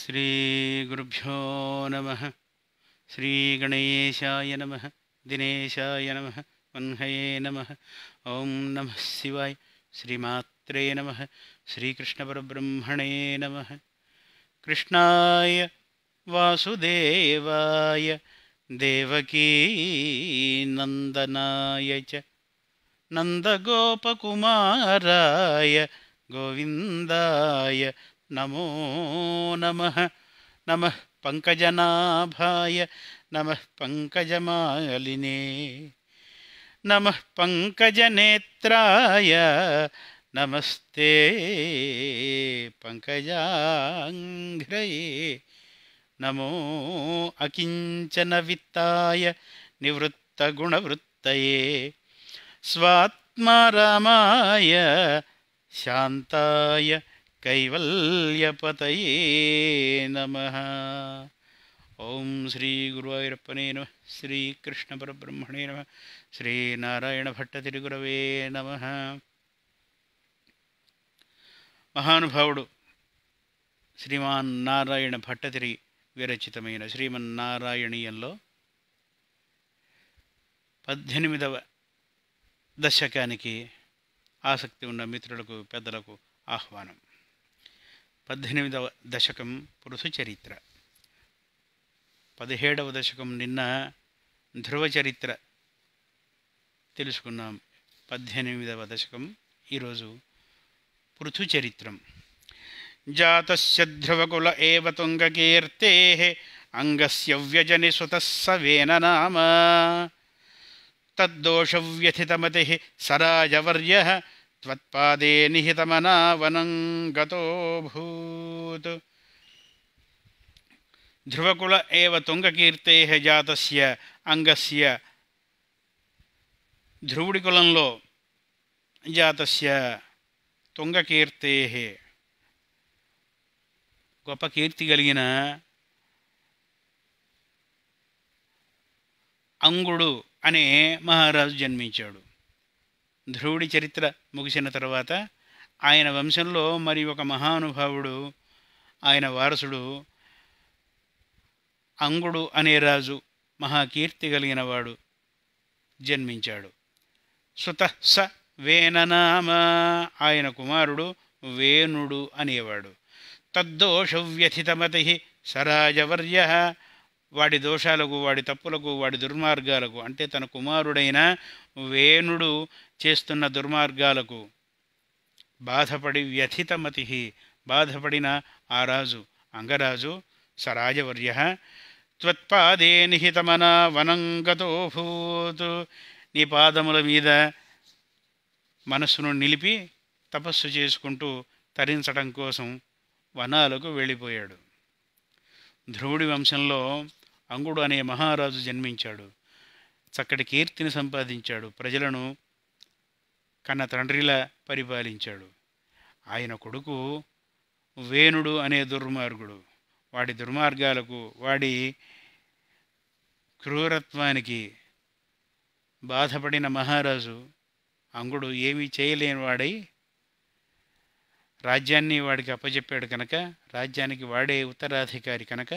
श्रीगुरुभ्यो नमः। श्रीगणेशाय नमः। दिनेशाय नमः। वह्नये नमः। ओं नमः शिवाय। श्रीमात्रे नमः। श्रीकृष्णपरब्रह्मणे नमः। कृष्णाय वासुदेवाय देवकी नन्दनाय च नन्दगोपकुमाराय गोविन्दाय नमो नमः। नमः पंकजनाभाय नमः पंकजमालिने नमः पंकजनेत्राय नमस्ते पंकजाङ्घ्रये नमो अकिञ्चनवित्ताय निवृत्तगुणवृत्तये स्वात्मारामाय शान्ताय कैवल्यपतये नमः। ओं श्री गुरुवायूरप्पने नमः। श्री कृष्ण परब्रह्मणे नमः। श्री नारायण भट्टतिरिगुरवे नमः। మహానుభావుడు శ్రీమాన్నారాయణ భట్టతిరి విరచితమైన శ్రీమన్నారాయణీయంలో 18వ దశకానికి ఆసక్తి ఉన్న మిత్రులకు పెద్దలకు ఆహ్వానం. 18వ దశకం పృథు చరిత్ర, 17వ దశకం నిన్న ధ్రువ చరిత్ర తెలుసుకున్నాం. 18వ దశకం ఈరోజు పృథు చరిత్రం. జాతస్య ధ్రువకుల ఏవ తుంగకీర్తేః అంగస్య వ్యజని సుతః సవేన నామ తద్దోషవ్యథితమతిః సరాజవర్యః త్వత్పాదే నిహితమనా వనం గతోభూత్. ధ్రువకుల ఏవ తుంగకీర్తేః జాతస్య అంగస్య, ధ్రువుడి కులంలో జాతస్య తుంగకీర్తేః గొప్ప కీర్తి కలిగిన అంగుడు అనే మహారాజు జన్మించాడు. ధ్రువుడి చరిత్ర ముగిసిన తర్వాత ఆయన వంశంలో మరి ఒక మహానుభావుడు, ఆయన వారసుడు అంగుడు అనే రాజు, మహాకీర్తి కలిగిన వాడు జన్మించాడు. సుతః స వేననామ, ఆయన కుమారుడు వేణుడు అనేవాడు. తద్దోషవ్యథితమతిః సరాజవర్య, వాడి దోషాలకు, వాడి తప్పులకు, వాడి దుర్మార్గాలకు, అంటే తన కుమారుడైన వేణుడు చేస్తున్న దుర్మార్గాలకు బాధపడి, వ్యథితమతిః బాధపడిన ఆ రాజు అంగరాజు సరాజవర్య త్వత్పాదే నిహితమనా వనం గతోభూత్, నీ పాదముల మీద మనస్సును నిలిపి తపస్సు చేసుకుంటూ తరించడం కోసం వనాలకు వెళ్ళిపోయాడు. ధ్రువుడి వంశంలో అంగుడు అనే మహారాజు జన్మించాడు. చక్కటి కీర్తిని సంపాదించాడు. ప్రజలను కన్న తండ్రిలా పరిపాలించాడు. ఆయన కొడుకు వేణుడు అనే దుర్మార్గుడు. వాడి దుర్మార్గాలకు, వాడి క్రూరత్వానికి బాధపడిన మహారాజు అంగుడు ఏమీ చేయలేని వాడై రాజ్యాన్ని వాడికి అప్పచెప్పాడు కనుక, రాజ్యానికి వాడే ఉత్తరాధికారి కనుక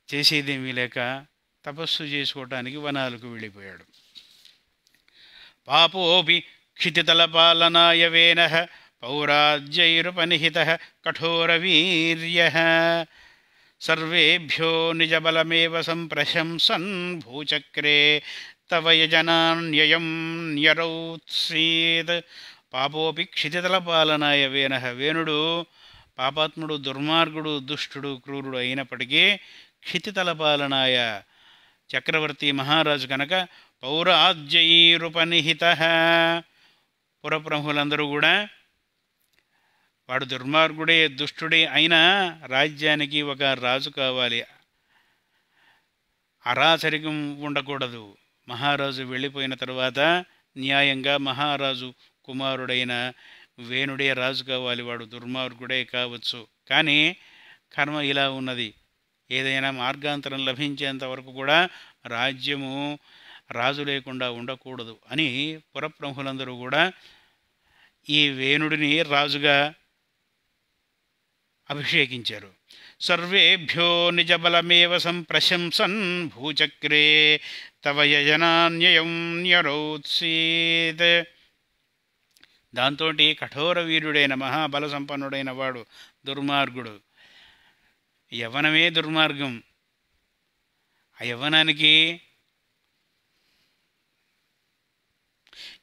చేసేదేమీ లేక తపస్సు చేసుకోవటానికి వనాలకు వెళ్ళిపోయాడు. పాపోపి క్షితితలపాలనాయ వేనః పౌరాజ్యైరుపనిహితః కఠోరవీర్యః సర్వేభ్యో నిజబలమేవ సంప్రశంసన్ భూచక్రే తవ యజనాన్యయం న్యరౌత్సీత్. పాపోపి క్షితితలపాలనాయ వేనః, వేణుడు పాపాత్ముడు, దుర్మార్గుడు, దుష్టుడు, క్రూరుడు అయినప్పటికీ క్షితితలపాలనాయ చక్రవర్తి మహారాజు కనుక పౌరాజ్యైరుపనిహితః, పురప్రముఖులందరూ కూడా వాడు దుర్మార్గుడే, దుష్టుడే అయినా రాజ్యానికి ఒక రాజు కావాలి, అరాచరికం ఉండకూడదు. మహారాజు వెళ్ళిపోయిన తర్వాత న్యాయంగా మహారాజు కుమారుడైన వేణుడే రాజు కావాలి. వాడు దుర్మార్గుడే కావచ్చు, కానీ కర్మ ఇలా ఉన్నది. ఏదైనా మార్గాంతరం లభించేంత వరకు కూడా రాజ్యము రాజు లేకుండా ఉండకూడదు అని పురప్రముఖులందరూ కూడా ఈ వేణుడిని రాజుగా అభిషేకించారు. సర్వేభ్యో నిజబలమేవ సంప్రశంసన్ భూచక్రే తవ యజనాన్యయం న్యరోత్సీత్. దాంతో కఠోర వీరుడైన మహాబల సంపన్నుడైన వాడు దుర్మార్గుడు. యవ్వనమే దుర్మార్గం. ఆ యవ్వనానికి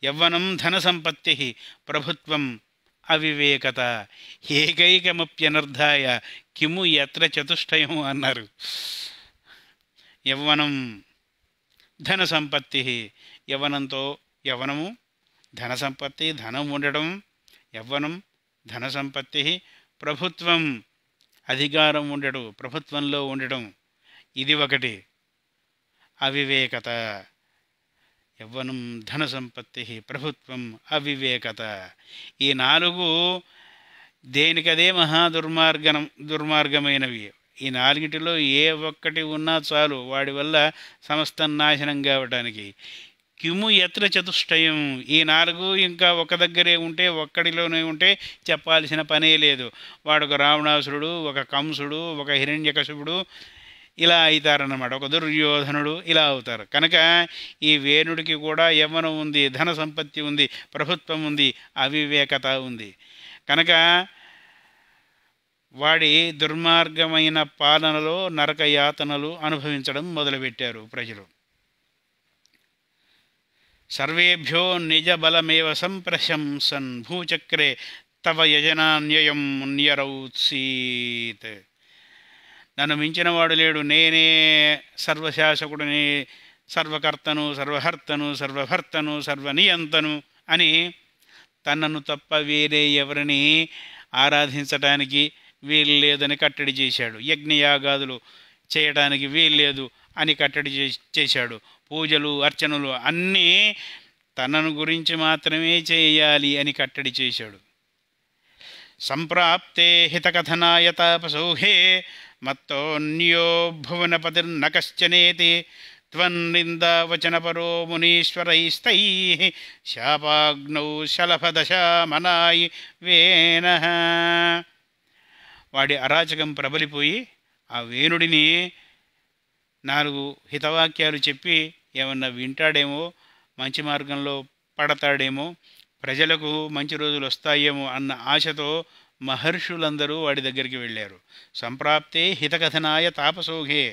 యవ్వనం ధన సంపత్తి ప్రభుత్వం అవివేకత ఏకైకమప్యనర్థాయ కిము యత్ర చతుష్టయం అన్నారు. యవ్వనం ధన సంపత్తి, యవ్వనంతో యవ్వనము ధన సంపత్తి, ధనం ఉండడం, యవ్వనం ధన సంపత్తి, ప్రభుత్వం అధికారం ఉండడం, ప్రభుత్వంలో ఉండడం, ఇది ఒకటి అవివేకత. యవ్వనం ధన సంపత్తి ప్రభుత్వం అవివేకత. ఈ నాలుగు దేనికదే దుర్మార్గమైనవి. ఈ నాలుగిటిలో ఏ ఒక్కటి ఉన్నా చాలు వాడి వల్ల సమస్తం నాశనం కావటానికి. కిము యత్ర చతుష్టయం, ఈ నాలుగు ఇంకా ఒక దగ్గరే ఉంటే, ఒక్కడిలోనే ఉంటే చెప్పాల్సిన పనే లేదు. వాడు ఒక రావణాసురుడు, ఒక కంసుడు, ఒక హిరణ్యకశిపుడు ఇలా అవుతారన్నమాట. ఒక దుర్యోధనుడు ఇలా అవుతారు. కనుక ఈ వేణుడికి కూడా యవ్వనం ఉంది, ధన సంపత్తి ఉంది, ప్రభుత్వం ఉంది, అవివేకత ఉంది. కనుక వాడి దుర్మార్గమైన పాలనలో నరకయాతనలు అనుభవించడం మొదలుపెట్టారు ప్రజలు. సర్వేభ్యో నిజ బలమేవ సంప్రశంసన్ భూచక్రే తవ యజనాన్యయం న్యరౌత్సీత్. నన్ను మించినవాడు లేడు, నేనే సర్వశాసకుడిని, సర్వకర్తను, సర్వహర్తను, సర్వభర్తను, సర్వనియంతను అని తనను తప్ప వేరే ఎవరిని ఆరాధించటానికి వీలు లేదని కట్టడి చేశాడు. యజ్ఞయాగాదులు చేయడానికి వీల్లేదు అని కట్టడి చేశాడు. పూజలు అర్చనలు అన్నీ తనను గురించి మాత్రమే చేయాలి అని కట్టడి చేశాడు. సంప్రాప్తే హితకథనాయ తాపసౌహే మత్తోన్యో భువనపతిర్న కశ్చనేతి త్వన్నిందావచనపరో మునీశ్వరైస్తై శాపాగ్నౌ శలభదశామనాయి వేనః. వాడి అరాచకం ప్రబలిపోయి ఆ వేణుడిని 4 హితవాక్యాలు చెప్పి ఏమన్నా వింటాడేమో, మంచి మార్గంలో పడతాడేమో, ప్రజలకు మంచి రోజులు వస్తాయేమో అన్న ఆశతో మహర్షులందరూ వాడి దగ్గరికి వెళ్ళారు. సంప్రాప్తే హితకథనాయ తాపసోఘే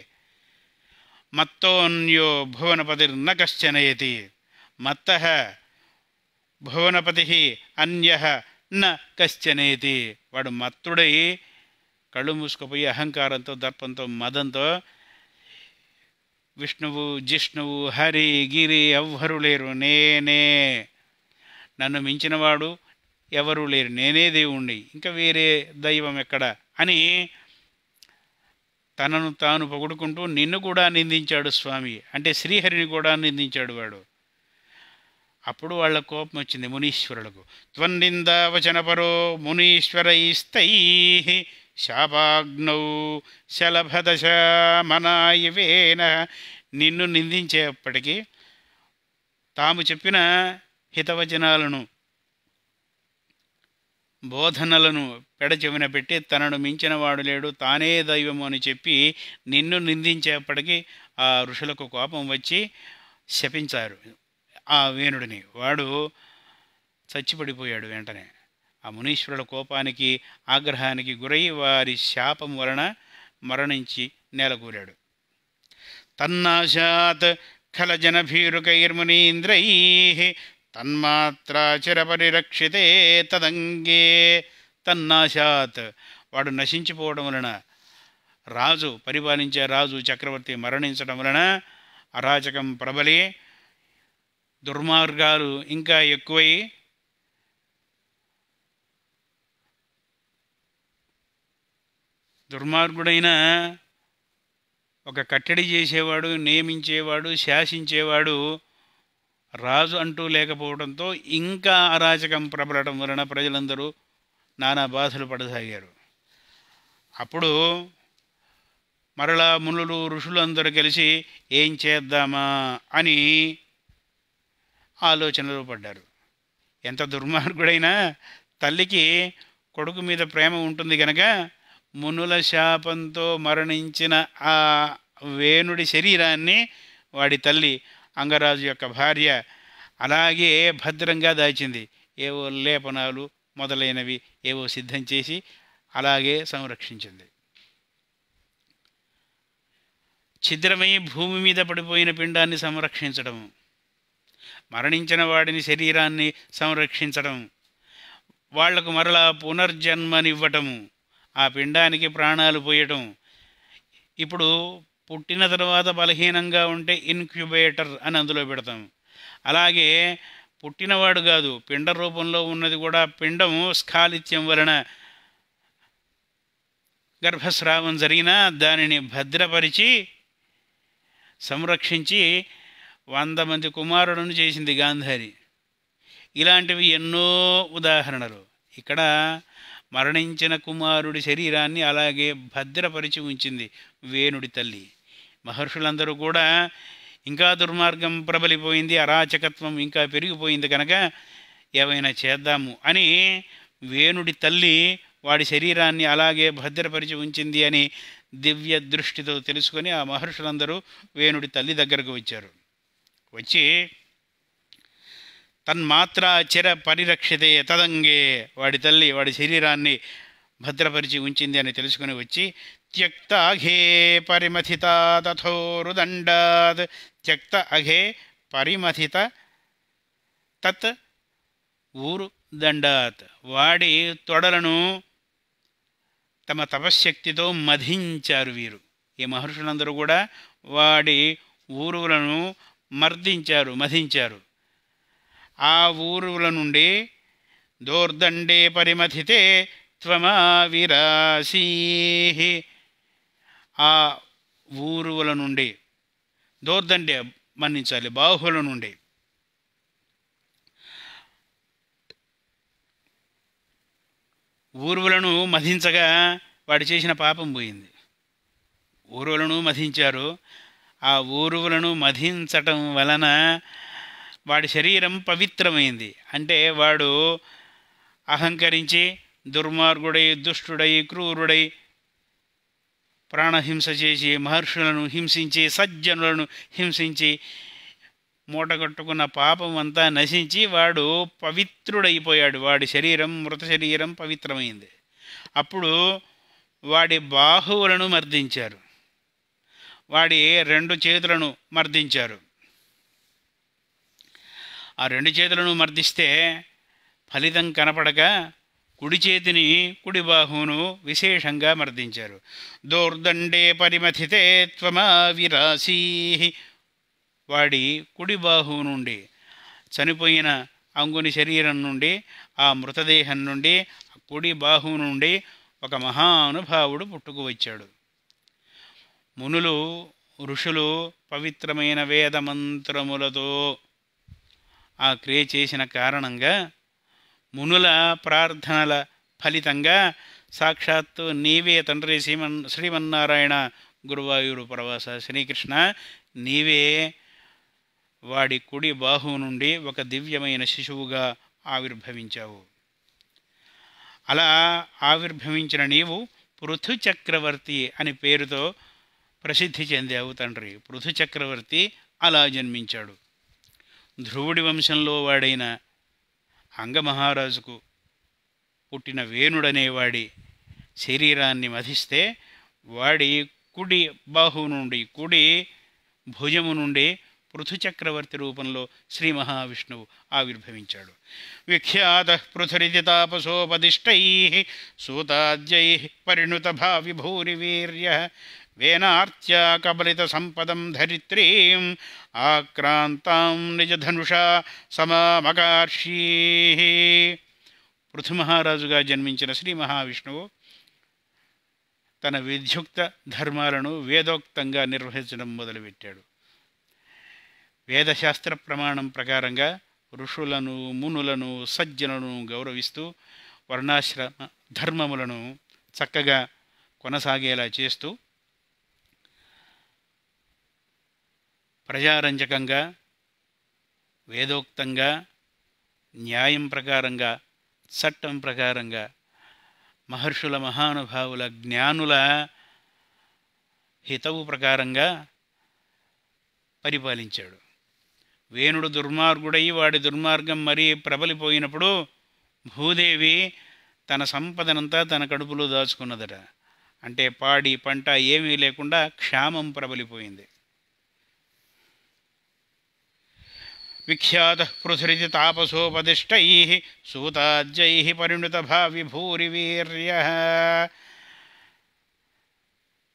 మత్తోన్యో భువనపతిర్న కశ్చనయతి. మత్తః భువనపతి అన్యః న కశ్చనేతి. వాడు మత్తుడై కళ్ళు మూసుకుపోయి అహంకారంతో, దర్పంతో, మదంతో విష్ణువు, జిష్ణువు, హరి, గిరి ఎవ్వరూ లేరు, నేనే, నన్ను మించినవాడు ఎవరూ లేరు, నేనే దేవుణ్ణి, ఇంకా వేరే దైవం ఎక్కడ అని తనను తాను పొగుడుకుంటూ నిన్ను కూడా నిందించాడు స్వామి. అంటే శ్రీహరిని కూడా నిందించాడు వాడు. అప్పుడు వాళ్ళ కోపం వచ్చింది మునీశ్వరులకు. త్వన్నిందావచనపరో మునీశ్వరైస్తై శాపాగ్నౌ శలభదశామనాయవేన. నిన్ను నిందించేప్పటికీ తాము చెప్పిన హితవచనాలను, బోధనలను పెడచెవిన పెట్టి తనను మించిన వాడు లేడు, తానే దైవము అని చెప్పి నిన్ను నిందించేప్పటికీ ఆ ఋషులకు కోపం వచ్చి శపించారు ఆ వేణుడిని. వాడు చచ్చిపడిపోయాడు వెంటనే. ఆ మునీశ్వరుల కోపానికి, ఆగ్రహానికి గురై వారి శాపం వలన మరణించి నేలకూరాడు. తన్నాశాత్ ఖలజనభీరుకైర్మునీంద్రై తన్మాత్రాచిరపరిరక్షితే తదంగే. తన్నాశాత్, వాడు నశించిపోవడం వలన, రాజు పరిపాలించే రాజు చక్రవర్తి మరణించడం వలన అరాచకం ప్రబలి దుర్మార్గాలు ఇంకా ఎక్కువై దుర్మార్గుడైన ఒక కట్టడి చేసేవాడు, నియమించేవాడు, శాసించేవాడు రాజు అంటూ లేకపోవడంతో ఇంకా అరాచకం ప్రబలడం వలన ప్రజలందరూ నానా బాధలు పడసాగారు. అప్పుడు మరలా మునులు, ఋషులందరూ కలిసి ఏం చేద్దామా అని ఆలోచనలో పడ్డారు. ఎంత దుర్మార్గుడైనా తల్లికి కొడుకు మీద ప్రేమ ఉంటుంది కనుక మునుల శాపంతో మరణించిన ఆ వేణుడి శరీరాన్ని వాడి తల్లి అంగరాజు యొక్క భార్య అలాగే భద్రంగా దాచింది. ఏవో లేపనాలు మొదలైనవి ఏవో సిద్ధం చేసి అలాగే సంరక్షించింది. ఛిద్రమై భూమి మీద పడిపోయిన పిండాన్ని సంరక్షించడం, మరణించిన వాడిని శరీరాన్ని సంరక్షించడం, వాళ్లకు మరలా పునర్జన్మనివ్వటము, ఆ పిండానికి ప్రాణాలు పోయటం. ఇప్పుడు పుట్టిన తర్వాత బలహీనంగా ఉంటే ఇన్క్యుబేటర్ అని అందులో పెడతాం. అలాగే పుట్టినవాడు కాదు, పిండ రూపంలో ఉన్నది కూడా పిండము స్ఖాళిత్యం వలన గర్భస్రావం జరిగినా దానిని భద్రపరిచి సంరక్షించి 100 మంది కుమారులను చేసింది గాంధారి. ఇలాంటివి ఎన్నో ఉదాహరణలు. ఇక్కడ మరణించిన కుమారుడి శరీరాన్ని అలాగే భద్రపరిచి ఉంచింది వేణుడి తల్లి. మహర్షులందరూ కూడా ఇంకా దుర్మార్గం ప్రబలిపోయింది, అరాచకత్వం ఇంకా పెరిగిపోయింది కనుక ఏమైనా చేద్దాము అని వేణుడి తల్లి వాడి శరీరాన్ని అలాగే భద్రపరిచి ఉంచింది అని దివ్య దృష్టితో తెలుసుకొని ఆ మహర్షులందరూ వేణుడి తల్లి దగ్గరకు వచ్చారు. వచ్చి తన్మాత్రా చిర పరిరక్షితే తదంగే, వాడి తల్లి వాడి శరీరాన్ని భద్రపరిచి ఉంచింది అని తెలుసుకుని వచ్చి త్యక్త అఘే పరిమథిత తథోరుదండాత్, త్యక్త అఘే పరిమథిత తత్ ఊరు దండాత్, వాడి తొడలను తమ తపశ్శక్తితో మధించారు వీరు. ఈ మహర్షులందరూ కూడా వాడి ఊరువులను మధించారు. ఆ ఊరువుల నుండి దోర్దండే పరిమథితే త్వమావిరాసీ, ఆ ఊరువుల నుండి, దోర్దండే మన్నించాలి, బాహువుల నుండి, ఊరువులను మధించగా వాడు చేసిన పాపం పోయింది. ఊరువులను మధించారు. ఆ ఊరువులను మధించటం వలన వాడి శరీరం పవిత్రమైంది. అంటే వాడు అహంకరించి దుర్మార్గుడై, దుష్టుడై, క్రూరుడై, ప్రాణహింస చేసి, మహర్షులను హింసించి, సజ్జనులను హింసించి మూటగట్టుకున్న పాపం అంతా నశించి వాడు పవిత్రుడైపోయాడు. వాడి శరీరం, మృత శరీరం పవిత్రమైంది. అప్పుడు వాడి బాహువులను మర్దించారు, వాడి 2 చేతులను మర్దించారు. ఆ 2 చేతులను మర్దిస్తే ఫలితం కనపడక కుడి చేతిని, కుడి బాహువును విశేషంగా మర్దించారు. దోర్దండే పరిమథితే త్వమావిరాసీ, వాడి కుడి బాహువు నుండి, చనిపోయిన అంగుని శరీరం నుండి, ఆ మృతదేహం నుండి, కుడి బాహువు నుండి ఒక మహానుభావుడు పుట్టుకు వచ్చాడు. మునులు, ఋషులు పవిత్రమైన వేదమంత్రములతో ఆ క్రియ చేసిన కారణంగా, మునుల ప్రార్థనల ఫలితంగా సాక్షాత్తు నీవే తండ్రి శ్రీమన్నారాయణ గురువాయూరు పరవాస శ్రీకృష్ణ, నీవే వాడి కుడి బాహువు నుండి ఒక దివ్యమైన శిశువుగా ఆవిర్భవించావు. అలా ఆవిర్భవించిన నీవు పృథు చక్రవర్తి అని పేరుతో ప్రసిద్ధి చెందావు తండ్రి. పృథు చక్రవర్తి అలా జన్మించాడు. ధ్రువుడి వంశంలో వాడైన అంగమహారాజుకు పుట్టిన వేణుడనేవాడి శరీరాన్ని మధిస్తే వాడి కుడి బాహువు నుండి, కుడి భుజము నుండి పృథు చక్రవర్తి రూపంలో శ్రీ మహావిష్ణువు ఆవిర్భవించాడు. విఖ్యాత పృథురితి తాపసోపదిష్టై సూతాద్యై పరిణుత భావి భూరివీర్య వేనార్త్యా కబలిత సంపదం ధరిత్రీం ఆక్రాంతాం నిజధనుషా సమామకార్షీ. పృథు మహారాజుగా జన్మించిన శ్రీ మహావిష్ణువు తన విధ్యుక్త ధర్మాలను వేదోక్తంగా నిర్వహించడం మొదలుపెట్టాడు. వేదశాస్త్ర ప్రమాణం ప్రకారంగా ఋషులను, మునులను, సజ్జనులను గౌరవిస్తూ వర్ణాశ్రమ ధర్మములను చక్కగా కొనసాగేలా చేస్తూ ప్రజారంజకంగా, వేదోక్తంగా, న్యాయం ప్రకారంగా, చట్టం ప్రకారంగా మహర్షుల మహానుభావుల జ్ఞానుల హితవు ప్రకారంగా పరిపాలించాడు. వేణుడు దుర్మార్గుడై వాడి దుర్మార్గం మరీ ప్రబలిపోయినప్పుడు భూదేవి తన సంపదనంతా తన కడుపులో దాచుకున్నదట. అంటే పాడి పంట ఏమీ లేకుండా క్షామం ప్రబలిపోయింది. విఖ్యాత పృథురితి తాపసోపదిష్టై సూతాజ్యై పరిణుత భావి భూరివీర్య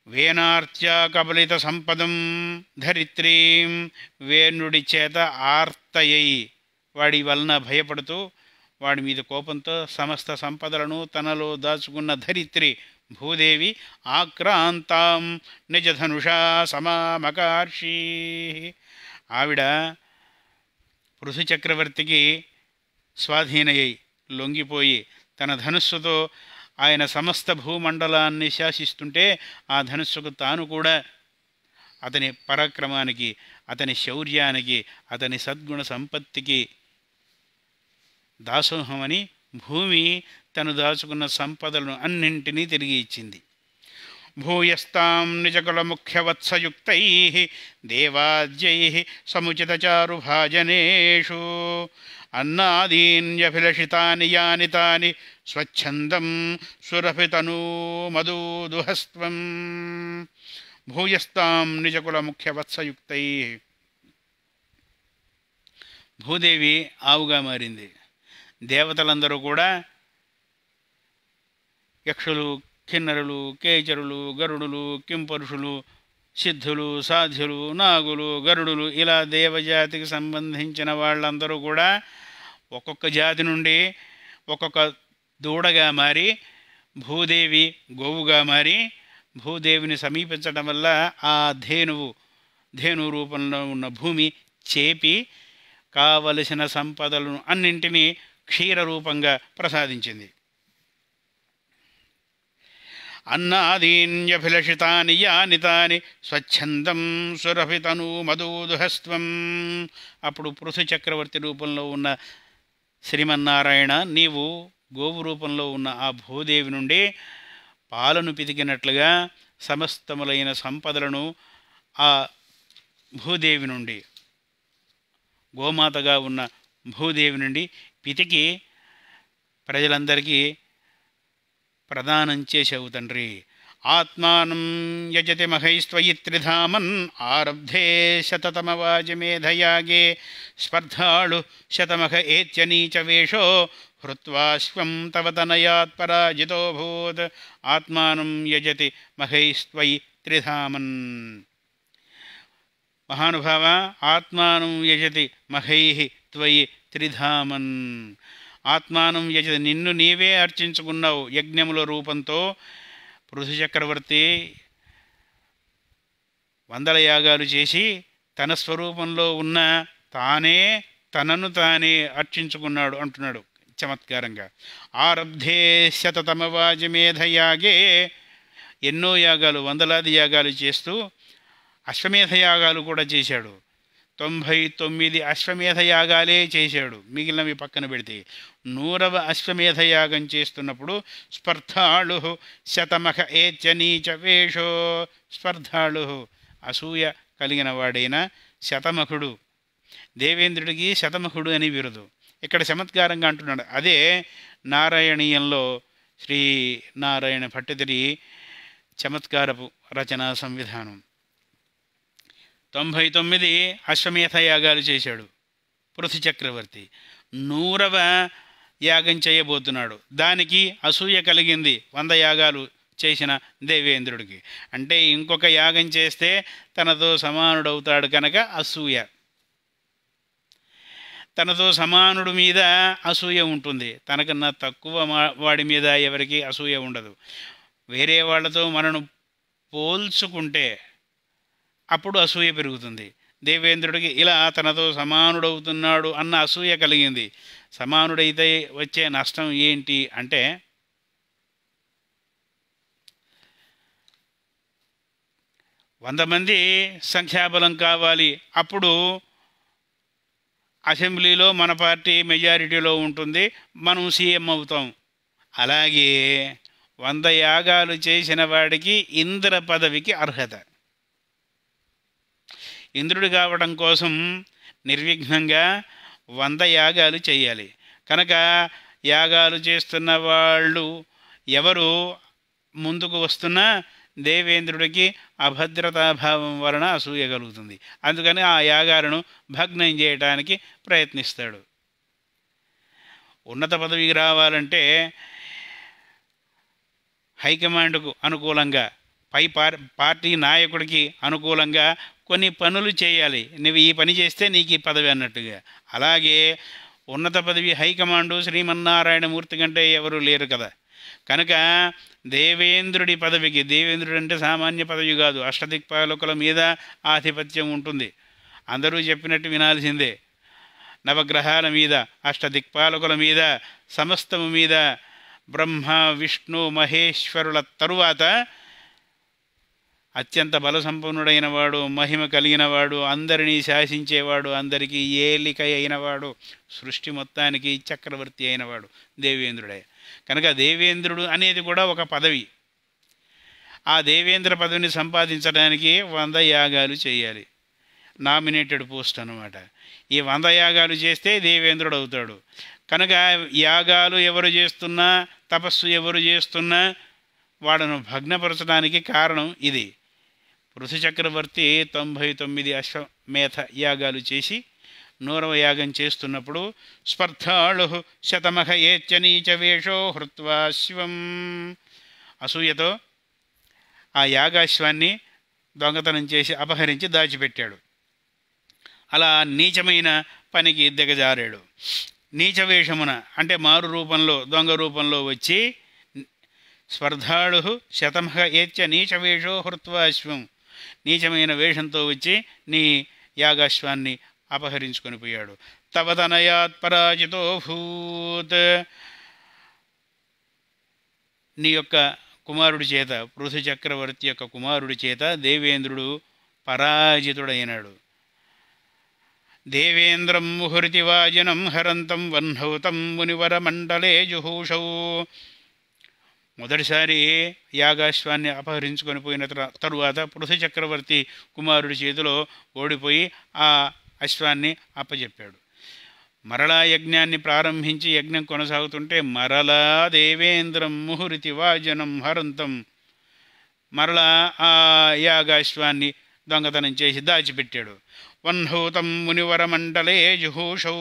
వేనార్త్యా కబలిత సంపదం ధరిత్రీం. వేణుడి చేత ఆర్తయై వాడి వలన భయపడుతూ వాడి మీద కోపంతో సమస్త సంపదలను తనలో దాచుకున్న ధరిత్రి భూదేవి ఆక్రాంతాం నిజధనుషా సమామకార్షీ. ఆవిడ పృథు చక్రవర్తికి స్వాధీనయ్యి లొంగిపోయి తన ధనుస్సుతో ఆయన సమస్త భూమండలాన్ని శాసిస్తుంటే ఆ ధనుస్సుకు తాను కూడా అతని పరాక్రమానికి, అతని శౌర్యానికి, అతని సద్గుణ సంపత్తికి దాసోహమని భూమి తను దాచుకున్న సంపదలను అన్నింటినీ తిరిగి ఇచ్చింది. భూయస్తాం నిజకులముఖ్యవత్సయుక్తై దేవాజ్యై సముచితచారుభాజనేషు అన్నాదీన్యభిలషితాని యాని తాని స్వచ్ఛందం సురభితనూ మధుదుహస్త్వం. భూయస్తాం నిజకులముఖ్యవత్సయుక్తై. భూదేవి ఆవుగా మారింది. దేవతలందరూ కూడా యక్షులు, కిన్నరులు, కేచరులు, గరుడులు, కింపరుషులు, సిద్ధులు, సాధ్యులు, నాగులు, గరుడులు ఇలా దేవజాతికి సంబంధించిన వాళ్ళందరూ కూడా ఒక్కొక్క జాతి నుండి ఒక్కొక్క దూడగా మారి భూదేవి గోవుగా మారి భూదేవిని సమీపించడం వల్ల ఆ ధేను రూపంలో ఉన్న భూమి చేపి కావలసిన సంపదలను అన్నింటినీ క్షీర రూపంగా ప్రసాదించింది. అన్నాదీన్యభిలషితాని యాని తాని స్వచ్ఛందం సురభితనూ మధుదుహస్త్వం. అప్పుడు పృథు చక్రవర్తి రూపంలో ఉన్న శ్రీమన్నారాయణ, నీవు గోవు రూపంలో ఉన్న ఆ భూదేవి నుండి పాలను పితికినట్లుగా సమస్తములైన సంపదలను ఆ భూదేవి నుండి, గోమాతగా ఉన్న భూదేవి నుండి పితికి ప్రజలందరికీ ప్రదానం చేసావు తండ్రి. ఆత్మానం యజతి మహైస్త్వయి త్రిధామన్ ఆరబ్ధే శతతమవాజమేధయాగే స్పర్ధాళు శతమఖ ఏత్యనీచ వేషో హృత్వాశ్వం తవ తనయాత్ పరాజితోభూత్. ఆత్మానం యజతి మహైస్త్వయి త్రిధామన్. మహానుభావ, ఆత్మానం యజతి మహై త్వయి త్రిధామన్. ఆత్మానం యజతి, నిన్ను నీవే అర్చించుకున్నావు యజ్ఞముల రూపంతో. పృథు చక్రవర్తి వందల యాగాలు చేసి తన స్వరూపంలో ఉన్న తానే తనను తానే అర్చించుకున్నాడు అంటున్నాడు చమత్కారంగా. ఆరబ్ధే శతతమవాజమేధయాగే, ఎన్నో యాగాలు, వందలాది యాగాలు చేస్తూ అశ్వమేధ యాగాలు కూడా చేశాడు. 99 అశ్వమేధ యాగాలే చేశాడు, మిగిలినవి పక్కన పెడితే. 100వ అశ్వమేధ యాగం చేస్తున్నప్పుడు స్పర్ధాళు శతమఖ ఏత్యనీచ వేషో. స్పర్ధాళు అసూయ కలిగిన వాడైన శతమఖుడు, దేవేంద్రుడికి శతమఖుడు అని బిరుదు. ఇక్కడ చమత్కారంగా అంటున్నాడు. అదే నారాయణీయంలో శ్రీ నారాయణ భట్టతిరి చమత్కారపు రచనా సంవిధానం. 99 అశ్వమేధ యాగాలు చేశాడు పృథు చక్రవర్తి. 100వ యాగం చేయబోతున్నాడు. దానికి అసూయ కలిగింది 100 యాగాలు చేసిన దేవేంద్రుడికి. అంటే ఇంకొక యాగం చేస్తే తనతో సమానుడవుతాడు కనుక అసూయ. తనతో సమానుడి మీద అసూయ ఉంటుంది, తనకన్నా తక్కువ వాడి మీద ఎవరికి అసూయ ఉండదు. వేరే వాళ్ళతో మనను పోల్చుకుంటే అప్పుడు అసూయ పెరుగుతుంది. దేవేంద్రుడికి ఇలా తనతో సమానుడవుతున్నాడు అన్న అసూయ కలిగింది. సమానుడైతే వచ్చే నష్టం ఏంటి అంటే, వంద మంది సంఖ్యాబలం కావాలి. అప్పుడు అసెంబ్లీలో మన పార్టీ మెజారిటీలో ఉంటుంది, మనం సీఎం అవుతాం. అలాగే 100 యాగాలు చేసిన వాడికి ఇంద్ర పదవికి అర్హత. ఇంద్రుడు కావడం కోసం నిర్విఘ్నంగా 100 యాగాలు చేయాలి. కనుక యాగాలు చేస్తున్న వాళ్ళు ఎవరు ముందుకు వస్తున్నా దేవేంద్రుడికి అభద్రతాభావం వలన అసూయ కలుగుతుంది. అందుకని ఆ యాగాలను భగ్నం చేయడానికి ప్రయత్నిస్తాడు. ఉన్నత పదవికి రావాలంటే హైకమాండ్కు అనుకూలంగా, పై పార్టీ నాయకుడికి అనుకూలంగా కొన్ని పనులు చేయాలి. నువ్వు ఈ పని చేస్తే నీకు ఈ పదవి అన్నట్టుగా. అలాగే ఉన్నత పదవి హైకమాండు శ్రీమన్నారాయణమూర్తి కంటే ఎవరు లేరు కదా. కనుక దేవేంద్రుడి పదవికి, దేవేంద్రుడు అంటే సామాన్య పదవి కాదు, అష్టదిక్పాలకుల మీద ఆధిపత్యం ఉంటుంది. అందరూ చెప్పినట్టు వినాల్సిందే. నవగ్రహాల మీద, అష్టదిక్పాలకుల మీద, సమస్తము మీద, బ్రహ్మ విష్ణు మహేశ్వరుల తరువాత అత్యంత బలసంపన్నుడైన వాడు, మహిమ కలిగినవాడు, అందరినీ శాసించేవాడు, అందరికీ ఏలిక అయినవాడు, సృష్టి మొత్తానికి చక్రవర్తి అయినవాడు దేవేంద్రుడే. కనుక దేవేంద్రుడు అనేది కూడా ఒక పదవి. ఆ దేవేంద్ర పదవిని సంపాదించడానికి 100 యాగాలు చేయాలి. నామినేటెడ్ పోస్ట్ అన్నమాట. ఈ 100 యాగాలు చేస్తే దేవేంద్రుడు అవుతాడు. కనుక యాగాలు ఎవరు చేస్తున్నా, తపస్సు ఎవరు చేస్తున్నా వాడను భగ్నపరచడానికి కారణం ఇది. పృథు చక్రవర్తి 99 అశ్వమేధ యాగాలు చేసి 100వ యాగం చేస్తున్నప్పుడు స్పర్ధాళు శతమహ ఏచ్చనీచ వేషో హృత్వాశ్వం, అసూయతో ఆ యాగాశ్వాన్ని దొంగతనం చేసి అపహరించి దాచిపెట్టాడు. అలా నీచమైన పనికి దిగజారాడు. నీచవేషమున అంటే మారు రూపంలో, దొంగ రూపంలో వచ్చి స్పర్ధాళు శతమహ ఏచ్చ నీచవేషో హృత్వాశ్వం, నీచమైన వేషంతో వచ్చి నీ యాగాశ్వాన్ని అపహరించుకొని పోయాడు. తవతనయాత్ పరాజితో భూత్, నీ యొక్క కుమారుడి చేత, పృథు చక్రవర్తి యొక్క కుమారుడి చేత దేవేంద్రుడు పరాజితుడైనాడు. దేవేంద్రం ముహురితివాజనం హరంతం వహ్నౌతం మునివర మండలే జుహూషౌ, మొదటిసారి యాగాశ్వాన్ని అపహరించుకొని పోయిన తరువాత పృథు చక్రవర్తి కుమారుడి చేతిలో ఓడిపోయి ఆ అశ్వాన్ని అప్పచెప్పాడు. మరలా యజ్ఞాన్ని ప్రారంభించి యజ్ఞం కొనసాగుతుంటే మరలా దేవేంద్రం ముహురితి వాజనం హరంతం, మరలా ఆ యాగాశ్వాన్ని దొంగతనం చేసి దాచిపెట్టాడు. వహ్నౌతం మునివర మండలే జుహూషౌ,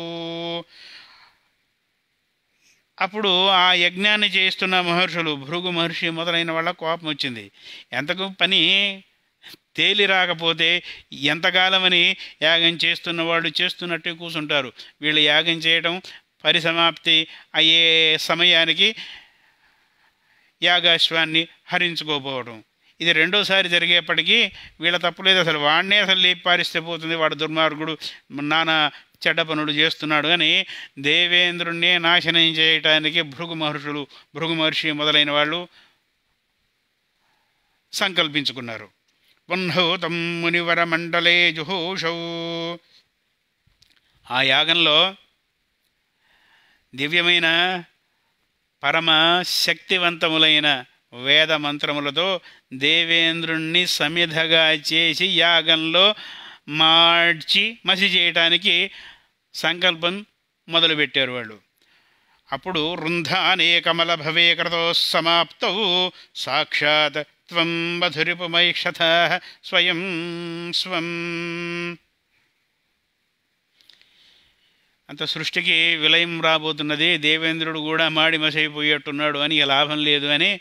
అప్పుడు ఆ యజ్ఞాన్ని చేస్తున్న మహర్షులు, భృగు మహర్షి మొదలైన వాళ్ళ కోపం వచ్చింది. ఎంతకు పని తేలి రాకపోతే ఎంతకాలమని యాగం చేస్తున్న వాళ్ళు చేస్తున్నట్టు కూర్చుంటారు. వీళ్ళు యాగం చేయడం పరిసమాప్తి అయ్యే సమయానికి యాగాశ్వాన్ని హరించుకోపోవడం, ఇది రెండోసారి జరిగేప్పటికీ వీళ్ళ తప్పులేదు. అసలు వాడినే అసలు లేపి పారిస్తే పోతుంది, వాడు దుర్మార్గుడు, నానా చెడ్డ పనులు చేస్తున్నాడు అని దేవేంద్రుణ్ణే నాశనం చేయటానికి భృగు మహర్షి మొదలైన వాళ్ళు సంకల్పించుకున్నారు. వహ్నౌతం మునివర మండలే జుహూషౌ, ఆ యాగంలో దివ్యమైన పరమ శక్తివంతములైన వేద మంత్రములతో దేవేంద్రుణ్ణి సమిధగా చేసి యాగంలో మార్చి మసి చేయటానికి సంకల్పం మొదలుపెట్టారు వాళ్ళు. అప్పుడు రుంధానే కమల భవే క్రతో సమాప్తౌ సాక్షాత్ త్వం మధురిపుమైక్షత స్వయం స్వం, అంత సృష్టికి విలయం రాబోతున్నది, దేవేంద్రుడు కూడా మాడి మసైపోయేట్టున్నాడు అని లాభం లేదు అని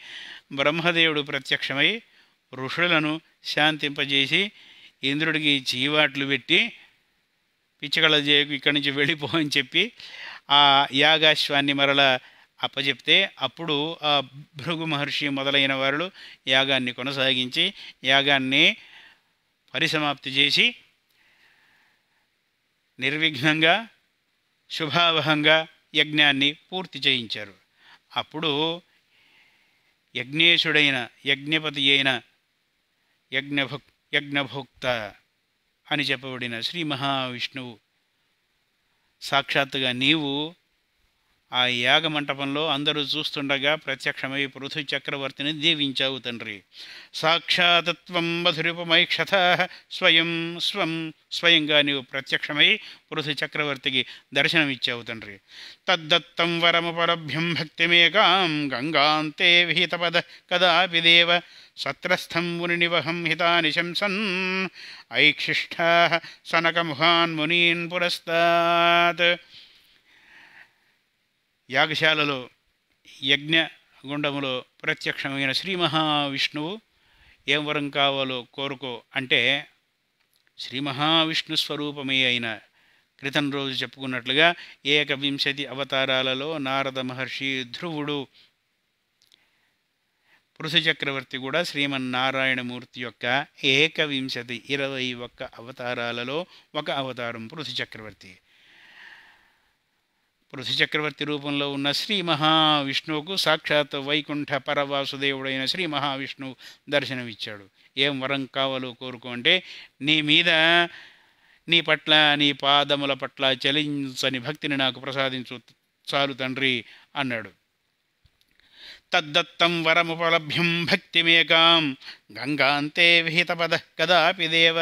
బ్రహ్మదేవుడు ప్రత్యక్షమై ఋషులను శాంతింపజేసి ఇంద్రుడికి చీవాట్లు పెట్టి పిచ్చికళ్ళ చేయకు, ఇక్కడి నుంచి వెళ్ళిపో అని చెప్పి ఆ యాగాశ్వాన్ని మరల అప్పచెప్తే అప్పుడు ఆ భృగు మహర్షి మొదలైన వారు యాగాన్ని కొనసాగించి యాగాన్ని పరిసమాప్తి చేసి నిర్విఘ్నంగా శుభావహంగా యజ్ఞాన్ని పూర్తి చేయించారు. అప్పుడు యజ్ఞేశుడైన యజ్ఞపతి అయిన యజ్ఞభోక్త అని చెప్పబడిన శ్రీ మహావిష్ణువు సాక్షాత్తుగా నీవు ఆ యాగమంటపంలో అందరూ చూస్తుండగా ప్రత్యక్షమై పృథు చక్రవర్తిని దీవించావు తండ్రి. సాక్షాతత్వం మధురిపమైక్షత స్వయంగా నీవు ప్రత్యక్షమై పృథు చక్రవర్తికి దర్శనమిచ్చావు తండ్రి. తద్దత్తం వరముపలభ్యం భక్తిమేకాం గంగాంతే విహితపద కదాపి దేవ సత్రస్థం మునినివహం హితాని శంసన్ ఐక్షిష్టా సనకముఖాన్ మునీన్ పురస్తాత్. యాగశాలలో యజ్ఞగుండములో ప్రత్యక్షమైన శ్రీ మహావిష్ణువు ఏం వరం కావాలో కోరుకో అంటే, శ్రీ మహావిష్ణు స్వరూపమే అయిన క్రితం రోజు చెప్పుకున్నట్లుగా 21 అవతారాలలో నారద మహర్షి, ధ్రువుడు, పృథు చక్రవర్తి కూడా శ్రీమన్నారాయణమూర్తి యొక్క 21 అవతారాలలో ఒక అవతారం పృథు చక్రవర్తి. పృథు చక్రవర్తి రూపంలో ఉన్న శ్రీ మహావిష్ణువుకు సాక్షాత్ వైకుంఠ పరవాసుదేవుడైన శ్రీ మహావిష్ణువు దర్శనమిచ్చాడు. ఏం వరం కావాలో కోరుకో అంటే, నీ మీద, నీ పట్ల, నీ పాదముల పట్ల చలించని భక్తిని నాకు ప్రసాదించు చాలు తండ్రి అన్నాడు. తద్దత్తం వరముపలభ్యం భక్తిమేకాం గంగాంతే విహితపద కదాపి దేవ.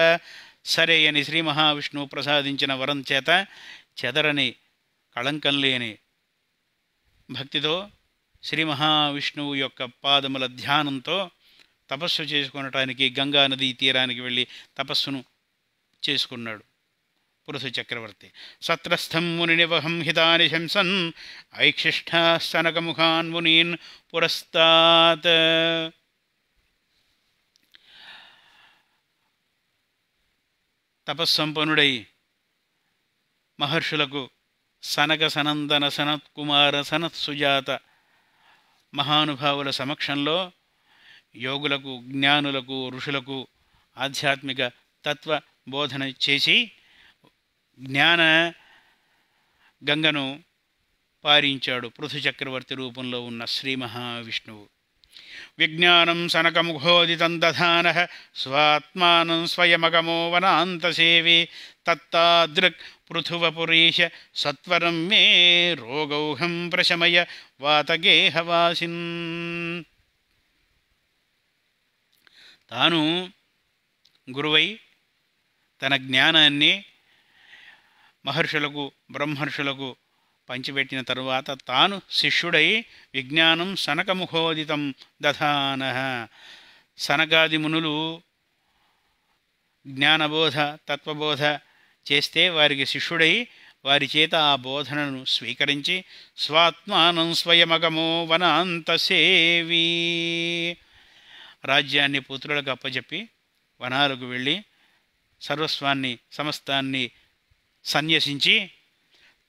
సరే అని శ్రీ మహావిష్ణువు ప్రసాదించిన వరం చేత చెదరని, కళంకం లేని భక్తితో శ్రీ మహావిష్ణువు యొక్క పాదముల ధ్యానంతో తపస్సు చేసుకునటానికి గంగానదీ తీరానికి వెళ్ళి తపస్సును చేసుకున్నాడు పృథు చక్రవర్తి. సత్రస్థం మునినివహం హితాని శంసన్ ఐక్షిష్టా సనకముఖాన్ మునీన్ పురస్తాత్. తపస్సంపన్నుడై మహర్షులకు సనక సనందన సనత్కుమార సనత్సుజాత మహానుభావుల సమక్షంలో యోగులకు, జ్ఞానులకు, ఋషులకు ఆధ్యాత్మిక తత్వ బోధన చేసి జ్ఞాన గంగను పారించాడు పృథు చక్రవర్తి రూపంలో ఉన్న శ్రీ మహావిష్ణువు. విజ్ఞానం సనకముఖోదితం దధానః స్వాత్మానం స్వయమగమో వనాంతసేవి తత్తాదృక్ పృథువపురీశ సత్వరం మే రోగౌహం ప్రశమయ వాతగేహవాసిన్. తాను గురువై తన జ్ఞానాన్ని మహర్షులకు, బ్రహ్మర్షులకు పంచిపెట్టిన తరువాత తాను శిష్యుడై విజ్ఞానం సనకముఖోదితం దధానః. సనకాది మునులు జ్ఞానబోధ, తత్వబోధ చేస్తే వారికి శిష్యుడై వారి చేత ఆ బోధనను స్వీకరించి స్వాత్మానం స్వయమగమో వనాంతసేవి, రాజ్యాన్ని పుత్రులకు అప్పచెప్పి వనాలకు వెళ్ళి సర్వస్వాన్ని, సమస్తాన్ని సన్యసించి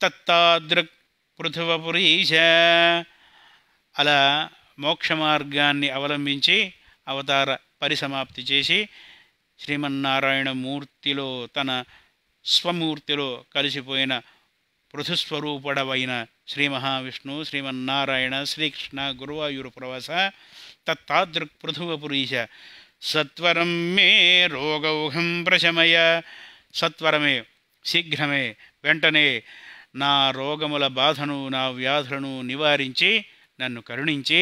తత్తాదృక్ పృథువపురీశ అలా మోక్ష మార్గాన్ని అవలంబించి అవతార పరిసమాప్తి చేసి శ్రీమన్నారాయణ మూర్తిలో, తన స్వమూర్తిలో కలిసిపోయిన పృథుస్వరూపుడవైన శ్రీ మహావిష్ణువు, శ్రీమన్నారాయణ, శ్రీకృష్ణ, గురువాయూరు ప్రవాస తత్తాదృక్ పృథువపురీశ సత్వరం మే రోగౌహం ప్రశమయ. సత్వరమే, శీఘ్రమే, వెంటనే నా రోగముల బాధను, నా వ్యాధులను నివారించి నన్ను కరుణించి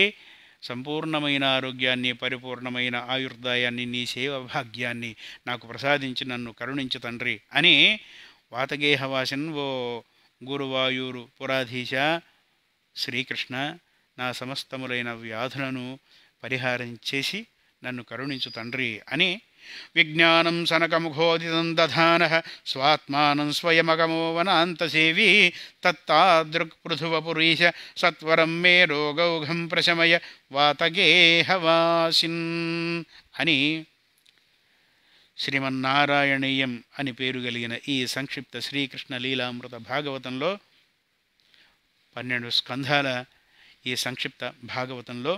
సంపూర్ణమైన ఆరోగ్యాన్ని, పరిపూర్ణమైన ఆయుర్దాయాన్ని, నీ సేవ భాగ్యాన్ని నాకు ప్రసాదించి నన్ను కరుణించు తండ్రి అని వాతగేహవాసన్, ఓ గురువాయూరు పురాధీశ శ్రీకృష్ణ, నా సమస్తములైన వ్యాధులను పరిహారం చేసి నన్ను కరుణించు తండ్రి అని విజ్ఞానం సనకముఖోదితం దధానః స్వాత్మానం స్వయమగమో వనాంతసేవి తత్తాదృక్ పృథువపురీశ సత్వరం మే రోగౌఘం ప్రశమయ వాతగేహవాసిన్ అని శ్రీమన్నారాయణీయం అని పేరు కలిగిన ఈ సంక్షిప్త శ్రీకృష్ణ లీలామృత భాగవతంలో 12 స్కంధాల ఈ సంక్షిప్త భాగవతంలో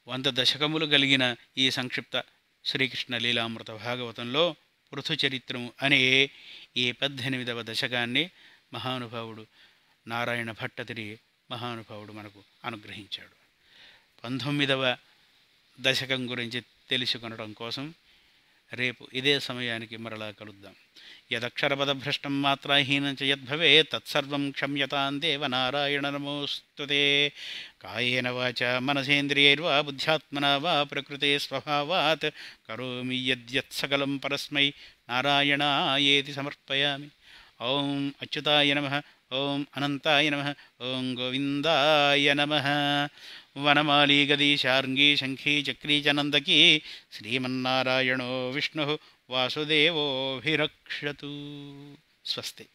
100 దశకములు కలిగిన ఈ సంక్షిప్త శ్రీకృష్ణ లీలామృత భాగవతంలో పృథు చరిత్రము అనే ఈ 18వ దశకాన్ని మహానుభావుడు నారాయణ భట్టతిరి మహానుభావుడు మనకు అనుగ్రహించాడు. 19వ దశకం గురించి తెలుసుకొనడం కోసం రేపు ఇదే సమయానికి మరలా కలుద్దాం. యదక్షరపదభ్రష్టం మాత్రాహీనం చ యద్భవేత్ తత్సర్వం క్షమ్యతాం దేవ నారాయణ నమోస్తుతే. కాయేన వాచా మనసేంద్రియైర్వా బుద్ధ్యాత్మనా వా ప్రకృతే స్వభావాత్ కరోమి యద్యత్ సకలం పరస్మై నారాయణాయేతి సమర్పయామి. ఓం అచ్యుతాయ నమః. ఓం అనంతాయ నమః. ఓం గోవిందాయ నమః. వనమాలీ గదీ శార్ంగీ శంఖీ చక్రీ చ నందకీ శ్రీమన్నారాయణో విష్ణుః వాసుదేవోభిరక్షతు. స్వస్తి.